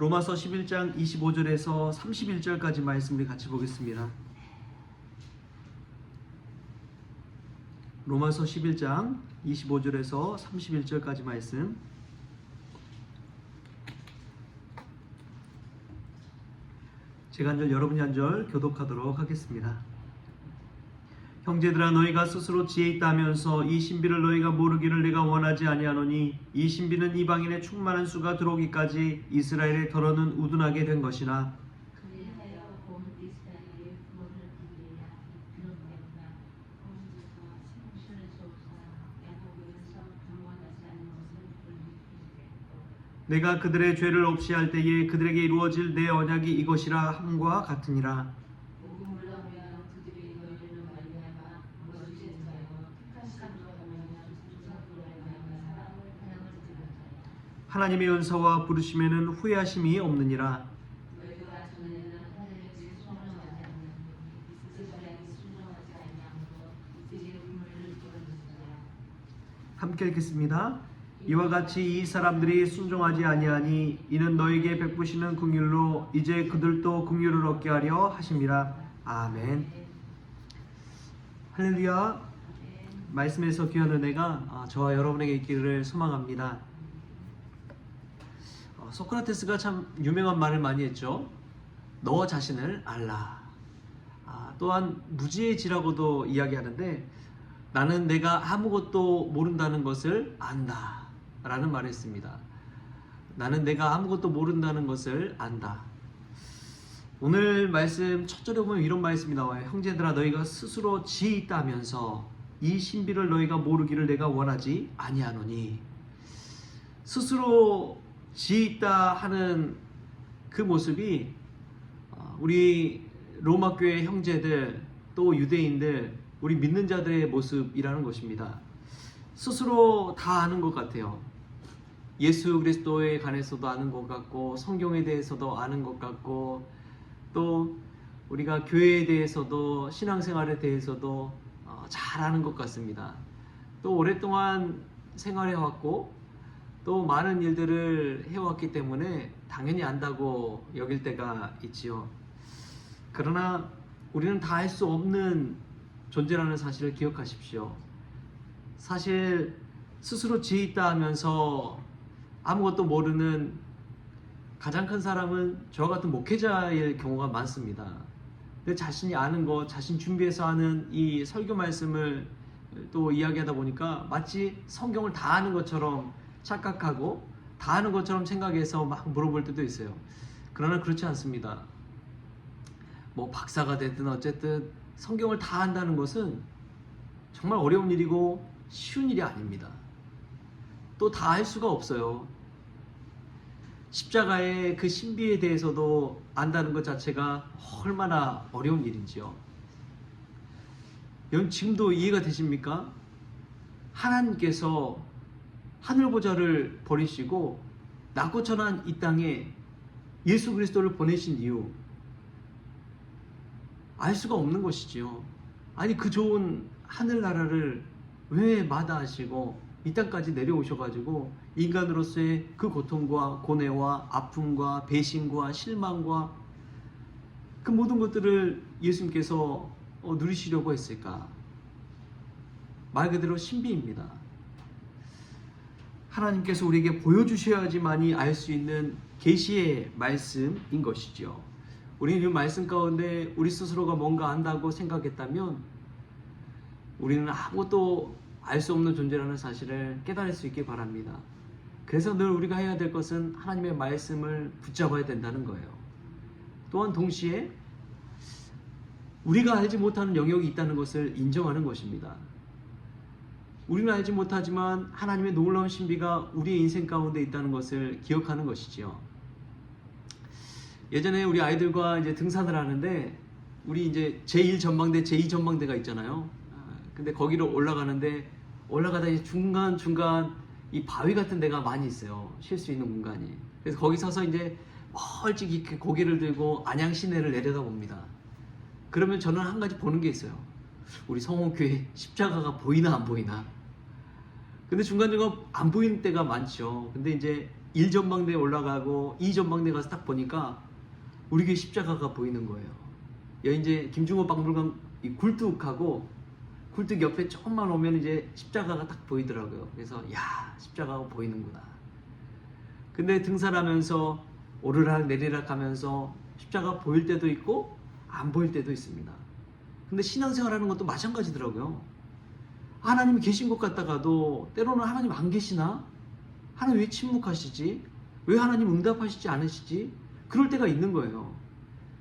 로마서 11장 25절에서 31절까지 말씀을 같이 보겠습니다. 로마서 11장 25절에서 31절까지 말씀. 제가 한 절 여러분이 한 절 교독하도록 하겠습니다. 형제들아, 너희가 스스로 지혜 있다 하면서 이 신비를 너희가 모르기를 내가 원하지 아니하노니 이 신비는 이방인의 충만한 수가 들어오기까지 이스라엘의 더러는 우둔하게 된 것이나 내가 그들의 죄를 없이 할 때에 그들에게 이루어질 내 언약이 이것이라 함과 같으니라. 하나님의 은사와 부르심에는 후회하심이 없느니라. 함께 읽겠습니다. 이와 같이 이 사람들이 순종하지 아니하니 이는 너에게 베푸시는 긍휼로 이제 그들도 긍휼을 얻게 하려 하심이라. 아멘. 할렐루야. 말씀에서 귀한 은혜가 저와 여러분에게 있기를 소망합니다. 소크라테스가 참 유명한 말을 많이 했죠. 너 자신을 알라. 또한 무지해지라고도 이야기하는데 나는 내가 아무것도 모른다는 것을 안다 라는 말을 했습니다. 나는 내가 아무것도 모른다는 것을 안다. 오늘 말씀 첫 절에 보면 이런 말씀이 나와요. 형제들아, 너희가 스스로 지혜 있다 하면서 이 신비를 너희가 모르기를 내가 원하지 아니하노니. 스스로 지혜 있다 하는 그 모습이 우리 로마 교회 형제들 또 유대인들 우리 믿는 자들의 모습이라는 것입니다. 스스로 다 아는 것 같아요. 예수 그리스도에 관해서도 아는 것 같고 성경에 대해서도 아는 것 같고 또 우리가 교회에 대해서도 신앙생활에 대해서도 잘 아는 것 같습니다. 또 오랫동안 생활해왔고 또 많은 일들을 해왔기 때문에 당연히 안다고 여길 때가 있지요. 그러나 우리는 다 할 수 없는 존재라는 사실을 기억하십시오. 사실 스스로 지혜 있다 하면서 아무것도 모르는 가장 큰 사람은 저와 같은 목회자일 경우가 많습니다. 내 자신이 아는 것, 자신 준비해서 하는 이 설교 말씀을 또 이야기하다 보니까 마치 성경을 다 아는 것처럼 착각하고 다 아는 것처럼 생각해서 막 물어볼 때도 있어요. 그러나 그렇지 않습니다. 뭐 박사가 됐든 어쨌든 성경을 다 안다는 것은 정말 어려운 일이고 쉬운 일이 아닙니다. 또 다 할 수가 없어요. 십자가의 그 신비에 대해서도 안다는 것 자체가 얼마나 어려운 일인지요. 여러분 지금도 이해가 되십니까? 하나님께서 하늘보좌를 버리시고 낮고 천한 이 땅에 예수 그리스도를 보내신 이유 알 수가 없는 것이지요. 아니 그 좋은 하늘나라를 왜 마다하시고 이 땅까지 내려오셔가지고 인간으로서의 그 고통과 고뇌와 아픔과 배신과 실망과 그 모든 것들을 예수님께서 누리시려고 했을까? 말 그대로 신비입니다. 하나님께서 우리에게 보여주셔야지만이 알 수 있는 계시의 말씀인 것이죠. 우리는 이 말씀 가운데 우리 스스로가 뭔가 안다고 생각했다면 우리는 아무것도 알 수 없는 존재라는 사실을 깨달을 수 있기 바랍니다. 그래서 늘 우리가 해야 될 것은 하나님의 말씀을 붙잡아야 된다는 거예요. 또한 동시에 우리가 알지 못하는 영역이 있다는 것을 인정하는 것입니다. 우리는 알지 못하지만 하나님의 놀라운 신비가 우리의 인생 가운데 있다는 것을 기억하는 것이지요. 예전에 우리 아이들과 이제 등산을 하는데 우리 이제 제1전망대, 제2전망대가 있잖아요. 근데 거기로 올라가는데 올라가다 이제 중간중간 이 바위 같은 데가 많이 있어요. 쉴 수 있는 공간이. 그래서 거기 서서 이제 멀찍이 이렇게 고개를 들고 안양 시내를 내려다봅니다. 그러면 저는 한 가지 보는 게 있어요. 우리 성호교회 십자가가 보이나 안 보이나. 근데 중간중간 안 보이는 때가 많죠. 근데 이제 1전방대에 올라가고 2전방대 가서 딱 보니까 우리 교회 십자가가 보이는 거예요. 여기 이제 김중호 박물관 굴뚝하고 굴뚝 옆에 조금만 오면 이제 십자가가 딱 보이더라고요. 그래서 야, 십자가가 보이는구나. 근데 등산하면서 오르락 내리락 하면서 십자가 보일 때도 있고 안 보일 때도 있습니다. 근데 신앙생활하는 것도 마찬가지더라고요. 하나님이 계신 것 같다가도 때로는 하나님 안 계시나? 하나님 왜 침묵하시지? 왜 하나님 응답하시지 않으시지? 그럴 때가 있는 거예요.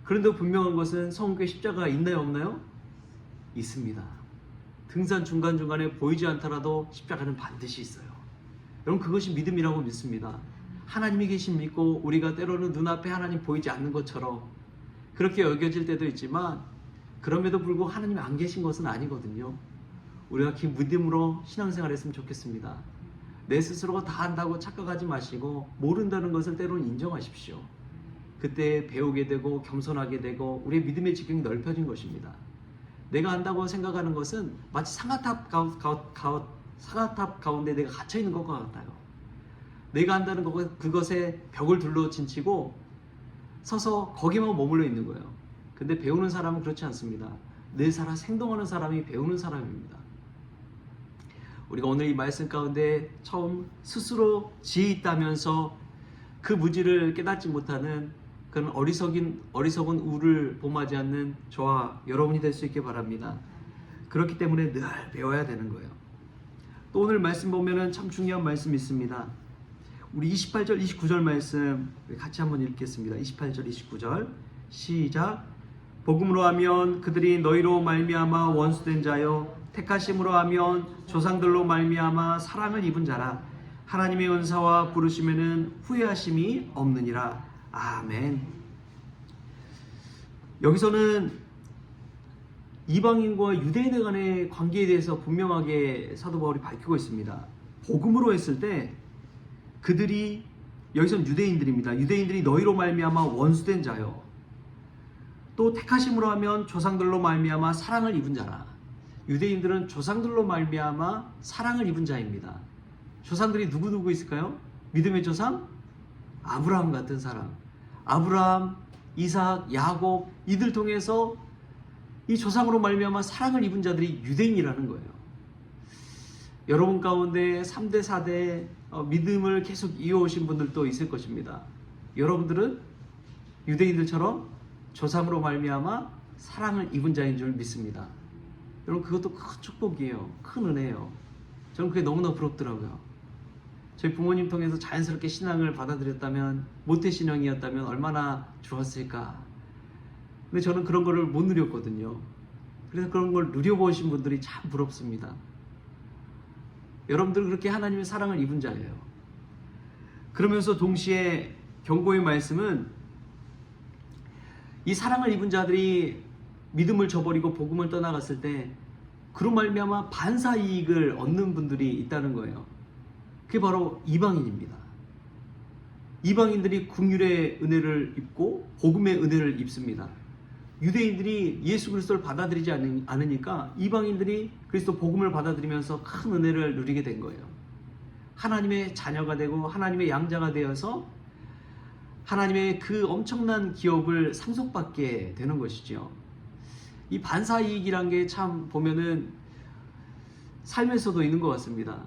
그런데 분명한 것은 성교회 십자가가 있나요, 없나요? 있습니다. 등산 중간중간에 보이지 않더라도 십자가는 반드시 있어요. 여러분, 그것이 믿음이라고 믿습니다. 하나님이 계신 믿고 우리가 때로는 눈앞에 하나님 보이지 않는 것처럼 그렇게 여겨질 때도 있지만, 그럼에도 불구하고 하나님이 안 계신 것은 아니거든요. 우리가 그 믿음으로 신앙생활 했으면 좋겠습니다. 내 스스로가 다 안다고 착각하지 마시고 모른다는 것을 때로는 인정하십시오. 그때 배우게 되고 겸손하게 되고 우리의 믿음의 지경이 넓혀진 것입니다. 내가 안다고 생각하는 것은 마치 상아탑 가운데 내가 갇혀있는 것과 같아요. 내가 안다는 그것에 벽을 둘러진치고 서서 거기만 머물러 있는 거예요. 근데 배우는 사람은 그렇지 않습니다. 늘 살아 생동하는 사람이 배우는 사람입니다. 우리가 오늘 이 말씀 가운데 처음 스스로 지혜 있다면서 그 무지를 깨닫지 못하는 그런 어리석은 우를 범하지 않는 저와 여러분이 될 수 있게 바랍니다. 그렇기 때문에 늘 배워야 되는 거예요. 또 오늘 말씀 보면은 참 중요한 말씀이 있습니다. 우리 28절 29절 말씀 같이 한번 읽겠습니다. 28절 29절 시작. 복음으로 하면 그들이 너희로 말미암아 원수된 자요, 택하심으로 하면 조상들로 말미암아 사랑을 입은 자라. 하나님의 은사와 부르심에는 후회하심이 없느니라. 아멘. 여기서는 이방인과 유대인에 간의 관계에 대해서 분명하게 사도 바울이 밝히고 있습니다. 복음으로 했을 때 그들이, 여기서는 유대인들입니다. 유대인들이 너희로 말미암아 원수된 자요, 또 택하심으로 하면 조상들로 말미암아 사랑을 입은 자라. 유대인들은 조상들로 말미암아 사랑을 입은 자입니다. 조상들이 누구 있을까요? 믿음의 조상? 아브라함 같은 사람. 아브라함, 이삭, 야곱, 이들 통해서 이 조상으로 말미암아 사랑을 입은 자들이 유대인이라는 거예요. 여러분 가운데 3대 4대 믿음을 계속 이어오신 분들도 있을 것입니다. 여러분들은 유대인들처럼 조상으로 말미암아 사랑을 입은 자인 줄 믿습니다. 여러분, 그것도 큰 축복이에요. 큰 은혜예요. 저는 그게 너무나 부럽더라고요. 저희 부모님 통해서 자연스럽게 신앙을 받아들였다면, 모태신앙이었다면 얼마나 좋았을까. 근데 저는 그런 거를 못 누렸거든요. 그래서 그런 걸 누려보신 분들이 참 부럽습니다. 여러분들은 그렇게 하나님의 사랑을 입은 자예요. 그러면서 동시에 경고의 말씀은 이 사랑을 입은 자들이 믿음을 저버리고 복음을 떠나갔을 때 그로 말미암아 반사 이익을 얻는 분들이 있다는 거예요. 그게 바로 이방인입니다. 이방인들이 긍휼의 은혜를 입고 복음의 은혜를 입습니다. 유대인들이 예수 그리스도를 받아들이지 않으니까 이방인들이 그리스도 복음을 받아들이면서 큰 은혜를 누리게 된 거예요. 하나님의 자녀가 되고 하나님의 양자가 되어서 하나님의 그 엄청난 기업을 상속받게 되는 것이죠. 이 반사이익이란 게 참 보면은 삶에서도 있는 것 같습니다.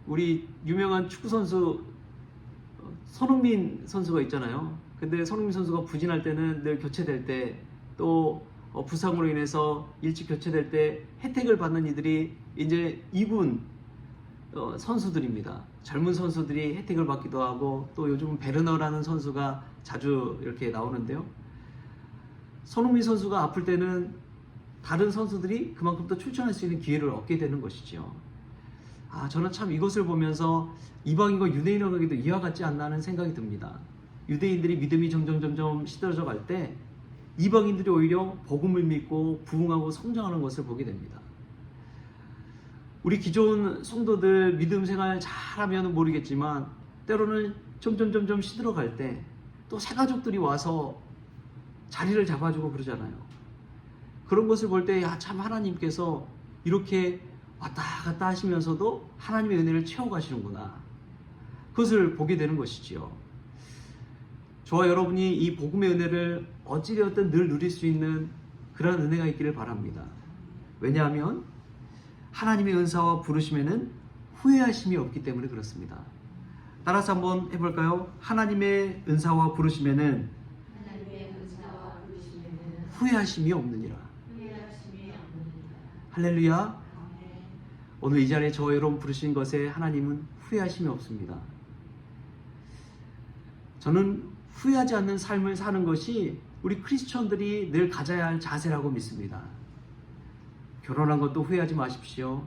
우리 유명한 축구선수 손흥민 선수가 있잖아요. 근데 손흥민 선수가 부진할 때는 늘 교체될 때, 또 부상으로 인해서 일찍 교체될 때 혜택을 받는 이들이 이제 이군 선수들입니다. 젊은 선수들이 혜택을 받기도 하고, 또 요즘은 베르너라는 선수가 자주 이렇게 나오는데요. 손흥민 선수가 아플 때는 다른 선수들이 그만큼 더 출전할 수 있는 기회를 얻게 되는 것이죠. 저는 참 이것을 보면서 이방인과 유대인에게도 이와 같지 않나 하는 생각이 듭니다. 유대인들이 믿음이 점점 시들어져 갈 때 이방인들이 오히려 복음을 믿고 부흥하고 성장하는 것을 보게 됩니다. 우리 기존 성도들 믿음 생활 잘하면 모르겠지만 때로는 점점 시들어갈 때 또 새 가족들이 와서 자리를 잡아주고 그러잖아요. 그런 것을 볼 때 참 하나님께서 이렇게 왔다 갔다 하시면서도 하나님의 은혜를 채워가시는구나. 그것을 보게 되는 것이지요. 저와 여러분이 이 복음의 은혜를 어찌되었든 늘 누릴 수 있는 그런 은혜가 있기를 바랍니다. 왜냐하면 하나님의 은사와 부르심에는 후회하심이 없기 때문에 그렇습니다. 따라서 한번 해볼까요? 하나님의 은사와 부르심에는 후회하심이 없느니라. 할렐루야. 오늘 이 자리에 저와 여러분 부르신 것에 하나님은 후회하심이 없습니다. 저는 후회하지 않는 삶을 사는 것이 우리 크리스천들이 늘 가져야 할 자세라고 믿습니다. 결혼한 것도 후회하지 마십시오.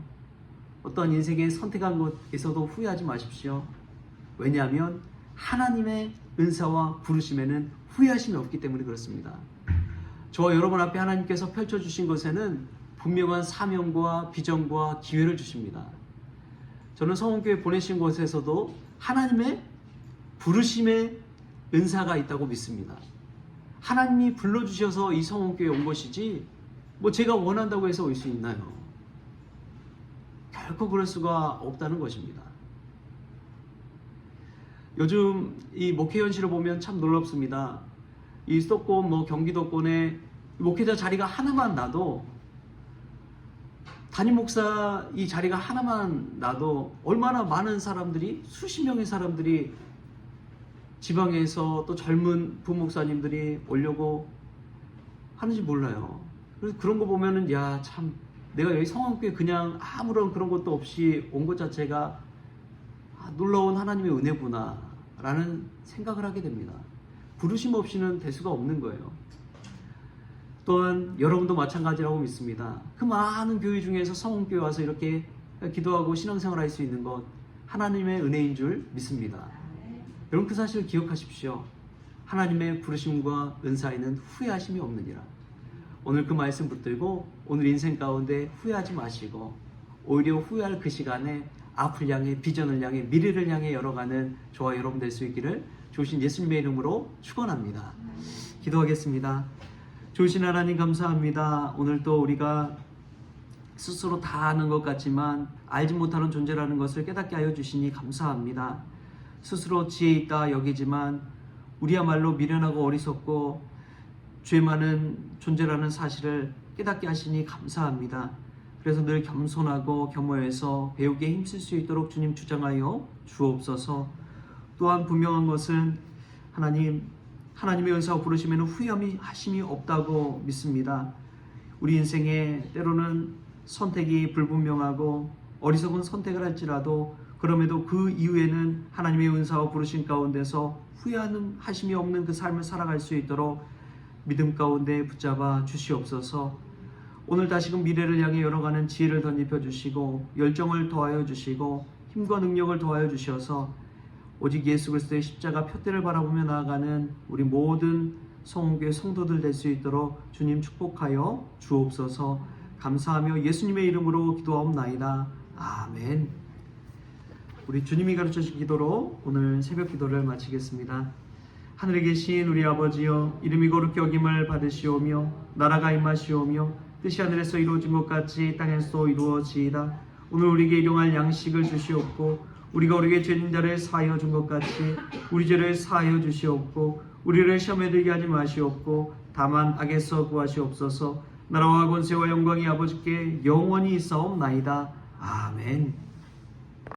어떤 인생에 선택한 것에서도 후회하지 마십시오. 왜냐하면 하나님의 은사와 부르심에는 후회하심이 없기 때문에 그렇습니다. 저와 여러분 앞에 하나님께서 펼쳐주신 것에는 분명한 사명과 비전과 기회를 주십니다. 저는 성원교회 보내신 곳에서도 하나님의 부르심의 은사가 있다고 믿습니다. 하나님이 불러주셔서 이 성원교회에 온 것이지 뭐 제가 원한다고 해서 올 수 있나요? 결코 그럴 수가 없다는 것입니다. 요즘 이 목회 현실을 보면 참 놀랍습니다. 이 수도권 경기도권에 목회자 자리가 하나만 나도, 담임 목사 이 자리가 하나만 나도 얼마나 많은 사람들이, 수십 명의 사람들이 지방에서 또 젊은 부목사님들이 오려고 하는지 몰라요. 그래서 그런 거 보면은 야, 참 내가 여기 성황교회 그냥 아무런 그런 것도 없이 온 것 자체가 놀라운 하나님의 은혜구나 라는 생각을 하게 됩니다. 부르심 없이는 될 수가 없는 거예요. 또한 여러분도 마찬가지라고 믿습니다. 그 많은 교회 중에서 성황교회 와서 이렇게 기도하고 신앙생활 할 수 있는 것 하나님의 은혜인 줄 믿습니다. 여러분 그 사실을 기억하십시오. 하나님의 부르심과 은사에는 후회하심이 없느니라. 오늘 그 말씀 붙들고 오늘 인생 가운데 후회하지 마시고 오히려 후회할 그 시간에 앞을 향해, 비전을 향해, 미래를 향해 열어가는 저와 여러분 될 수 있기를 주신 예수님의 이름으로 축원합니다. 기도하겠습니다. 좋으신 하나님 감사합니다. 오늘 또 우리가 스스로 다 아는 것 같지만 알지 못하는 존재라는 것을 깨닫게 하여 주시니 감사합니다. 스스로 지혜 있다 여기지만 우리야말로 미련하고 어리석고 죄 많은 존재라는 사실을 깨닫게 하시니 감사합니다. 그래서 늘 겸손하고 겸허해서 배우기에 힘쓸 수 있도록 주님 주장하여 주옵소서. 또한 분명한 것은 하나님의 은사와 부르심에는 후회하심이 없다고 믿습니다. 우리 인생에 때로는 선택이 불분명하고 어리석은 선택을 할지라도 그럼에도 그 이후에는 하나님의 은사와 부르심 가운데서 후회하심이 없는 그 삶을 살아갈 수 있도록 믿음 가운데 붙잡아 주시옵소서. 오늘 다시금 미래를 향해 열어가는 지혜를 덧입혀 주시고 열정을 더하여 주시고 힘과 능력을 더하여 주셔서 오직 예수 그리스도의 십자가 표대를 바라보며 나아가는 우리 모든 성교회 성도들 될 수 있도록 주님 축복하여 주옵소서. 감사하며 예수님의 이름으로 기도하옵나이다. 아멘. 우리 주님이 가르쳐주신 기도로 오늘 새벽 기도를 마치겠습니다. 하늘에 계신 우리 아버지여, 이름이 거룩히 여김을 받으시오며 나라가 임하시오며 뜻이 하늘에서 이루어진 것 같이 땅에서 이루어지이다. 오늘 우리에게 일용할 양식을 주시옵고 우리가 우리에게 죄진 자를 사하여 준 것 같이 우리 죄를 사하여 주시옵고 우리를 시험에 들게 하지 마시옵고 다만 악에서 구하시옵소서. 나라와 권세와 영광이 아버지께 영원히 있사옵나이다. 아멘.